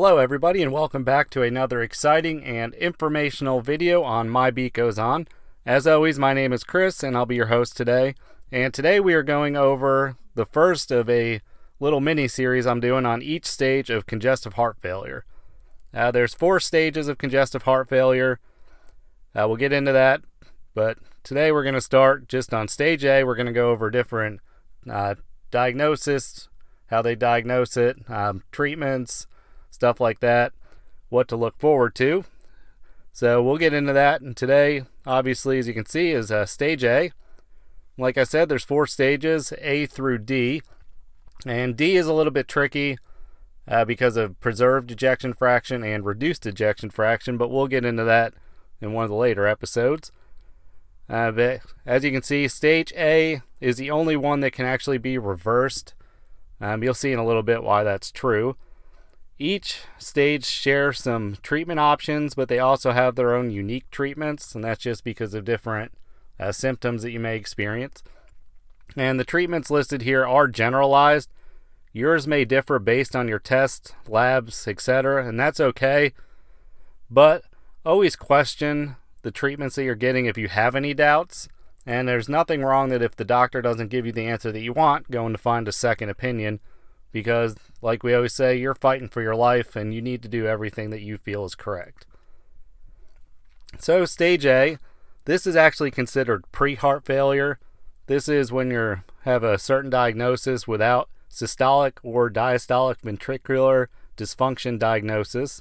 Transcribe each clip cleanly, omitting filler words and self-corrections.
Hello everybody and welcome back to another exciting and informational video on My Beat Goes On. As always, my name is Chris and I'll be your host today. And today we are going over the first of a little mini series I'm doing on each stage of congestive heart failure. There's 4 stages of congestive heart failure. We'll get into that, but today we're going to start just on stage A. We're going to go over different diagnosis, how they diagnose it, treatments, stuff like that, what to look forward to. So we'll get into that. And today, obviously, as you can see, is stage A. Like I said, there's 4 stages, A through D. And D is a little bit tricky because of preserved ejection fraction and reduced ejection fraction, but we'll get into that in one of the later episodes. But as you can see, stage A is the only one that can actually be reversed. You'll see in a little bit why that's true. Each stage shares some treatment options, but they also have their own unique treatments, and that's just because of different symptoms that you may experience. And the treatments listed here are generalized. Yours may differ based on your tests, labs, etc., and that's okay. But always question the treatments that you're getting if you have any doubts. And there's nothing wrong that if the doctor doesn't give you the answer that you want, going to find a second opinion. Because, like we always say, you're fighting for your life and you need to do everything that you feel is correct. So, stage A, this is actually considered pre-heart failure. This is when you have a certain diagnosis without systolic or diastolic ventricular dysfunction diagnosis.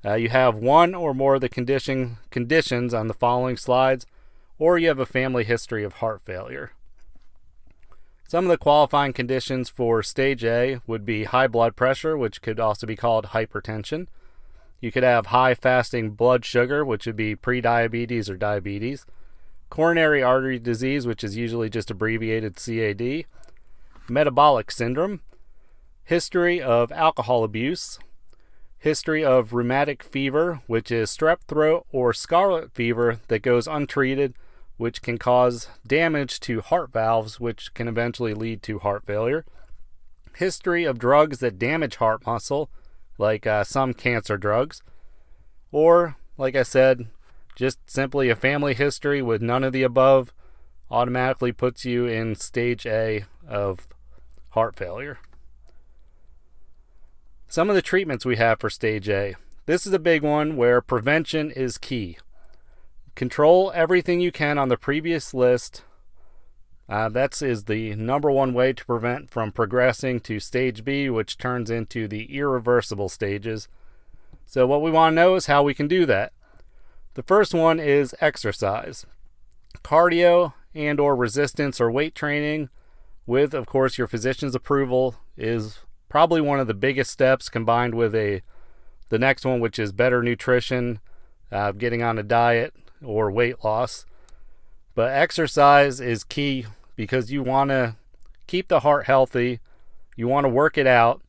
You have one or more of the conditions on the following slides, or you have a family history of heart failure. Some of the qualifying conditions for stage A would be high blood pressure, which could also be called hypertension. You could have high fasting blood sugar, which would be prediabetes or diabetes. Coronary artery disease, which is usually just abbreviated CAD. Metabolic syndrome. History of alcohol abuse. History of rheumatic fever, which is strep throat or scarlet fever that goes untreated, which can cause damage to heart valves, which can eventually lead to heart failure. History of drugs that damage heart muscle, like some cancer drugs. Or, like I said, just simply a family history with none of the above automatically puts you in stage A of heart failure. Some of the treatments we have for stage A. This is a big one where prevention is key. Control everything you can on the previous list. That is the number one way to prevent from progressing to stage B, which turns into the irreversible stages. So what we want to know is how we can do that. The first one is exercise. Cardio and or resistance or weight training with, of course, your physician's approval is probably one of the biggest steps, combined with the next one, which is better nutrition, getting on a diet, or weight loss. But exercise is key because you want to keep the heart healthy, you want to work it out,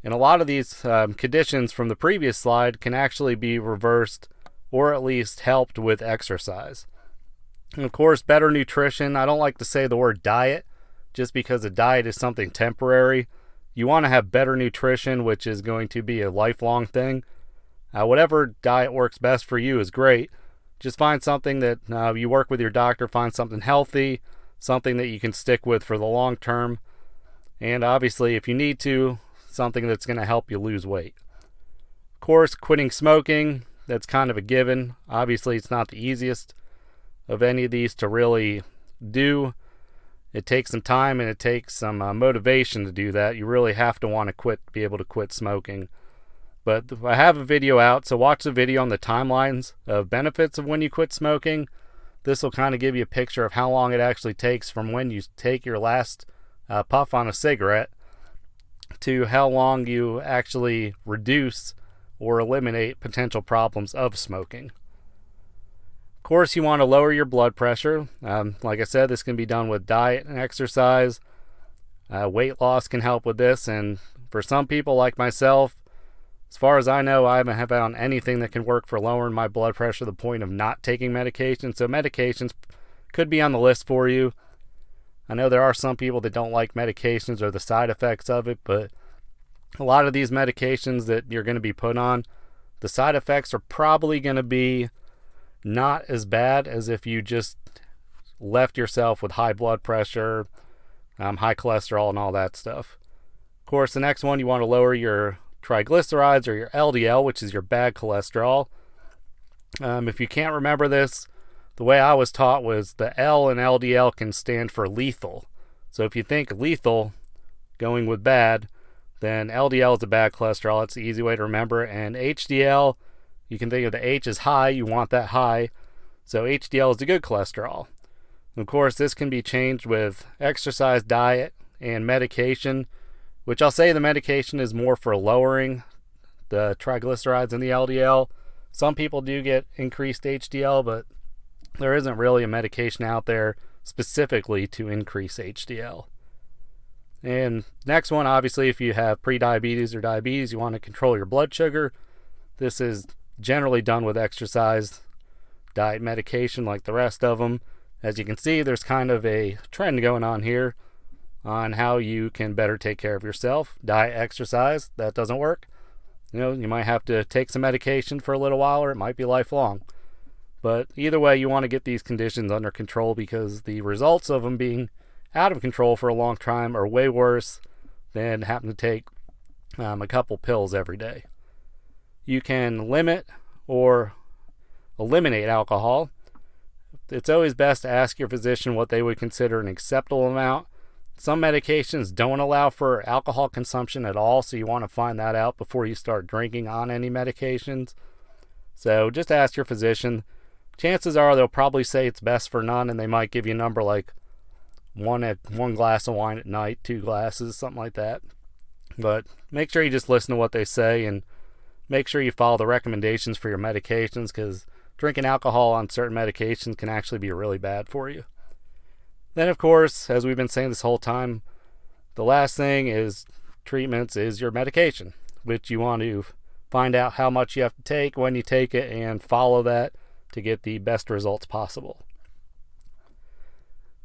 and a lot of these conditions from the previous slide can actually be reversed or at least helped with exercise. And of course, better nutrition. I don't like to say the word diet just because a diet is something temporary. You want to have better nutrition, which is going to be a lifelong thing. Whatever diet works best for you is great. Just find something that you work with your doctor, find something healthy, something that you can stick with for the long term. And obviously, if you need to, something that's going to help you lose weight. Of course, quitting smoking, that's kind of a given. Obviously, it's not the easiest of any of these to really do. It takes some time and it takes some motivation to do that. You really have to want to be able to quit smoking. But I have a video out, so watch the video on the timelines of benefits of when you quit smoking. This will kind of give you a picture of how long it actually takes from when you take your last puff on a cigarette to how long you actually reduce or eliminate potential problems of smoking. Of course, you want to lower your blood pressure. Like I said, this can be done with diet and exercise. Weight loss can help with this, and for some people like myself, as far as I know, I haven't found anything that can work for lowering my blood pressure to the point of not taking medication. So medications could be on the list for you. I know there are some people that don't like medications or the side effects of it, but A lot of these medications that you're going to be put on, the side effects are probably going to be not as bad as if you just left yourself with high blood pressure, high cholesterol, and all that stuff. Of course, the next one, you want to lower your triglycerides or your LDL, which is your bad cholesterol. If you can't remember this, the way I was taught was the L in LDL can stand for lethal. So if you think lethal, going with bad, then LDL is the bad cholesterol. That's the easy way to remember. And HDL, you can think of the H as high. You want that high. So HDL is the good cholesterol. And of course, this can be changed with exercise, diet, and medication, which I'll say the medication is more for lowering the triglycerides and the LDL. Some people do get increased HDL, but there isn't really a medication out there specifically to increase HDL. And next one, obviously, if you have prediabetes or diabetes, you want to control your blood sugar. This is generally done with exercise, diet, medication like the rest of them. As you can see, there's kind of a trend going on here on how you can better take care of yourself. Diet, exercise, that doesn't work. You might have to take some medication for a little while, or it might be lifelong. But either way, you want to get these conditions under control, because the results of them being out of control for a long time are way worse than having to take a couple pills every day. You can limit or eliminate alcohol. It's always best to ask your physician what they would consider an acceptable amount. Some medications don't allow for alcohol consumption at all, so you want to find that out before you start drinking on any medications. So just ask your physician. Chances are they'll probably say it's best for none, and they might give you a number like one glass of wine at night, 2 glasses, something like that. But make sure you just listen to what they say, and make sure you follow the recommendations for your medications, because drinking alcohol on certain medications can actually be really bad for you. Then, of course, as we've been saying this whole time, the last thing is treatments is your medication, which you want to find out how much you have to take, when you take it, and follow that to get the best results possible.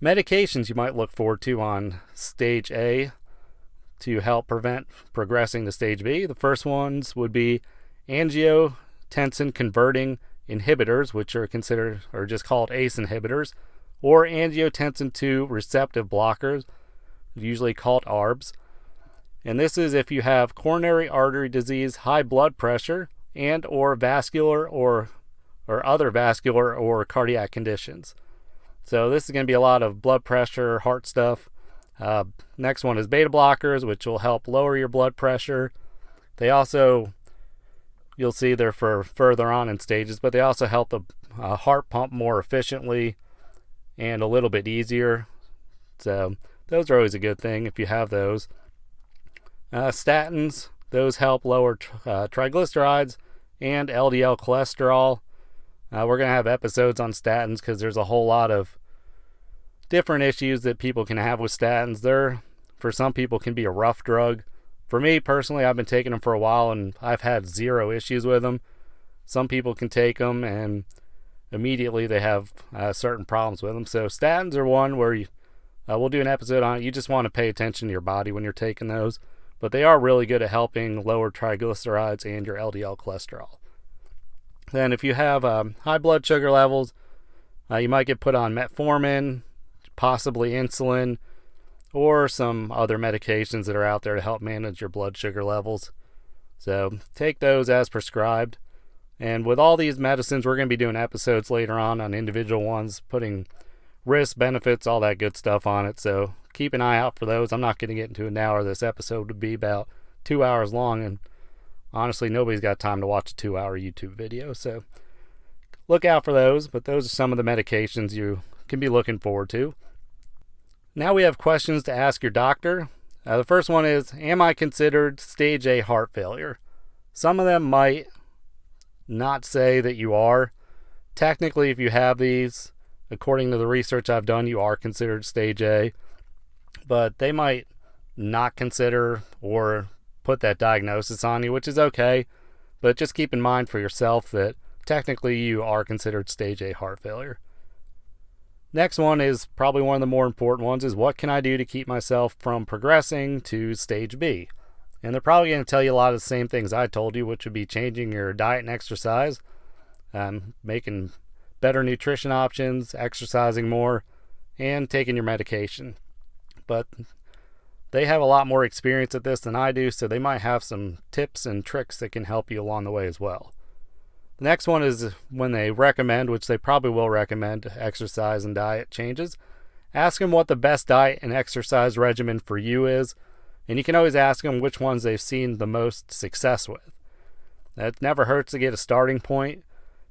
Medications you might look forward to on stage A to help prevent progressing to stage B. The first ones would be angiotensin converting inhibitors, which are considered or just called ACE inhibitors, or angiotensin II receptive blockers, usually called ARBs. And this is if you have coronary artery disease, high blood pressure, and or vascular or other vascular or cardiac conditions. So this is going to be a lot of blood pressure, heart stuff. Next one is beta blockers, which will help lower your blood pressure. They also, you'll see they're for further on in stages, but they also help the heart pump more efficiently and a little bit easier. So those are always a good thing if you have those. Statins, those help lower triglycerides and LDL cholesterol. We're going to have episodes on statins because there's a whole lot of different issues that people can have with statins. They're, for some people, can be a rough drug. For me personally, I've been taking them for a while and I've had zero issues with them. Some people can take them and immediately they have certain problems with them. So statins are one where we'll do an episode on it. You just want to pay attention to your body when you're taking those. But they are really good at helping lower triglycerides and your LDL cholesterol. Then if you have high blood sugar levels, you might get put on metformin, possibly insulin, or some other medications that are out there to help manage your blood sugar levels. So take those as prescribed. And with all these medicines, we're going to be doing episodes later on individual ones, putting risks, benefits, all that good stuff on it. So keep an eye out for those. I'm not going to get into it now, or this episode would be about 2 hours long, and honestly, nobody's got time to watch a 2-hour YouTube video. So look out for those, but those are some of the medications you can be looking forward to. Now we have questions to ask your doctor. The first one is, am I considered stage A heart failure? Some of them might not say that you are. Technically, if you have these, according to the research I've done, you are considered stage A, but they might not consider or put that diagnosis on you, which is okay, but just keep in mind for yourself that technically you are considered stage A heart failure. Next one is probably one of the more important ones, is what can I do to keep myself from progressing to stage B? And they're probably going to tell you a lot of the same things I told you, which would be changing your diet and exercise, making better nutrition options, exercising more, and taking your medication. But they have a lot more experience at this than I do, so they might have some tips and tricks that can help you along the way as well. The next one is when they recommend, which they probably will recommend, exercise and diet changes. Ask them what the best diet and exercise regimen for you is, and you can always ask them which ones they've seen the most success with. That never hurts to get a starting point,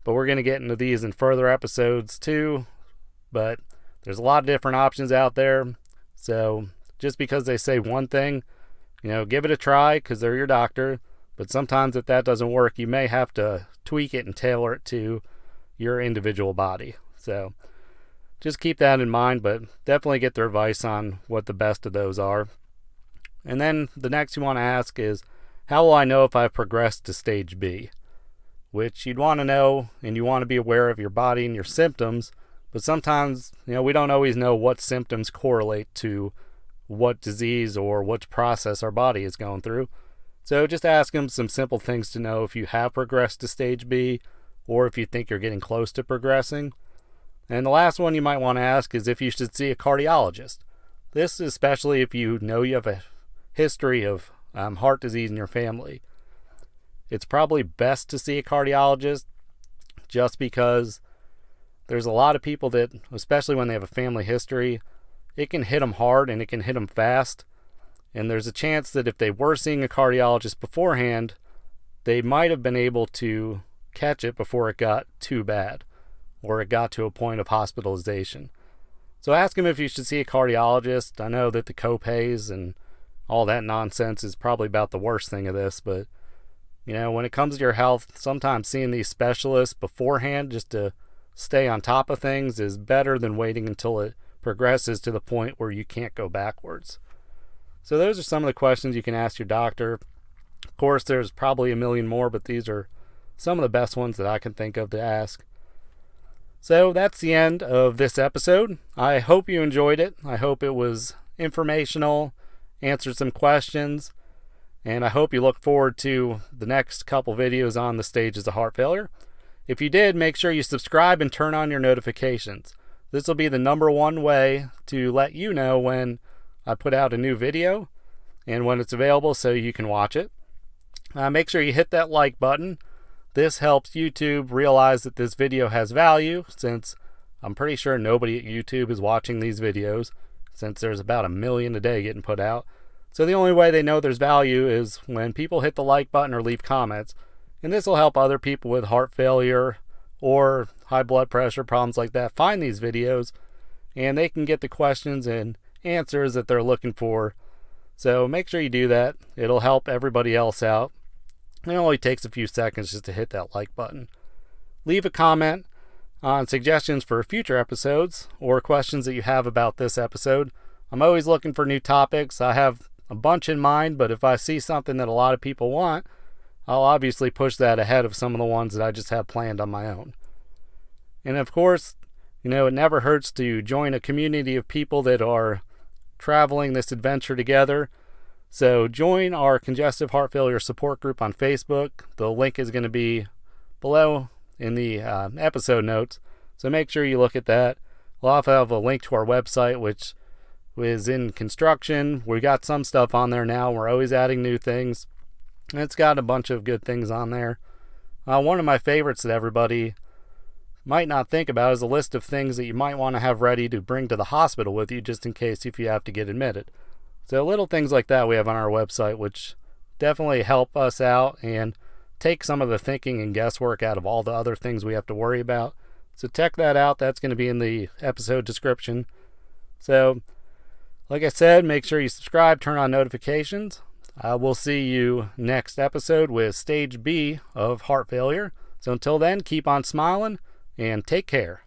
but we're going to get into these in further episodes too. But there's a lot of different options out there, so just because they say one thing, give it a try because they're your doctor. But sometimes if that doesn't work, you may have to tweak it and tailor it to your individual body. So just keep that in mind, but definitely get their advice on what the best of those are. And then the next you want to ask is, how will I know if I've progressed to stage B? Which you'd want to know, and you want to be aware of your body and your symptoms, but sometimes, we don't always know what symptoms correlate to what disease or what process our body is going through. So just ask them some simple things to know if you have progressed to stage B or if you think you're getting close to progressing. And the last one you might want to ask is if you should see a cardiologist. This is especially if you know you have a history of heart disease in your family. It's probably best to see a cardiologist just because there's a lot of people that, especially when they have a family history, it can hit them hard and it can hit them fast. And there's a chance that if they were seeing a cardiologist beforehand, they might have been able to catch it before it got too bad or it got to a point of hospitalization. So ask them if you should see a cardiologist. I know that the copays and all that nonsense is probably about the worst thing of this, but when it comes to your health, sometimes seeing these specialists beforehand just to stay on top of things is better than waiting until it progresses to the point where you can't go backwards. So those are some of the questions you can ask your doctor. Of course, there's probably a million more, but these are some of the best ones that I can think of to ask. So that's the end of this episode. I hope you enjoyed it. I hope it was informational, answered some questions, and I hope you look forward to the next couple videos on the stages of heart failure. If you did, make sure you subscribe and turn on your notifications. This will be the number one way to let you know when I put out a new video and when it's available so you can watch it. Make sure you hit that like button. This helps YouTube realize that this video has value, since I'm pretty sure nobody at YouTube is watching these videos, since there's about 1 million a day getting put out. So the only way they know there's value is when people hit the like button or leave comments. And this will help other people with heart failure or high blood pressure, problems like that, find these videos, and they can get the questions and answers that they're looking for. So make sure you do that. It'll help everybody else out. It only takes a few seconds just to hit that like button. Leave a comment on suggestions for future episodes or questions that you have about this episode. I'm always looking for new topics. I have a bunch in mind, but if I see something that a lot of people want, I'll obviously push that ahead of some of the ones that I just have planned on my own. And of course, it never hurts to join a community of people that are traveling this adventure together. So join our Congestive Heart Failure Support Group on Facebook. The link is going to be below in the episode notes. So make sure you look at that. We'll also have a link to our website, which is in construction. We got some stuff on there now. We're always adding new things. And it's got a bunch of good things on there. One of my favorites that everybody might not think about is a list of things that you might want to have ready to bring to the hospital with you just in case if you have to get admitted. So little things like that we have on our website, which definitely help us out and take some of the thinking and guesswork out of all the other things we have to worry about. So check that out. That's going to be in the episode description. So, like I said, make sure you subscribe, turn on notifications. We'll see you next episode with Stage B of heart failure. So until then, keep on smiling and take care.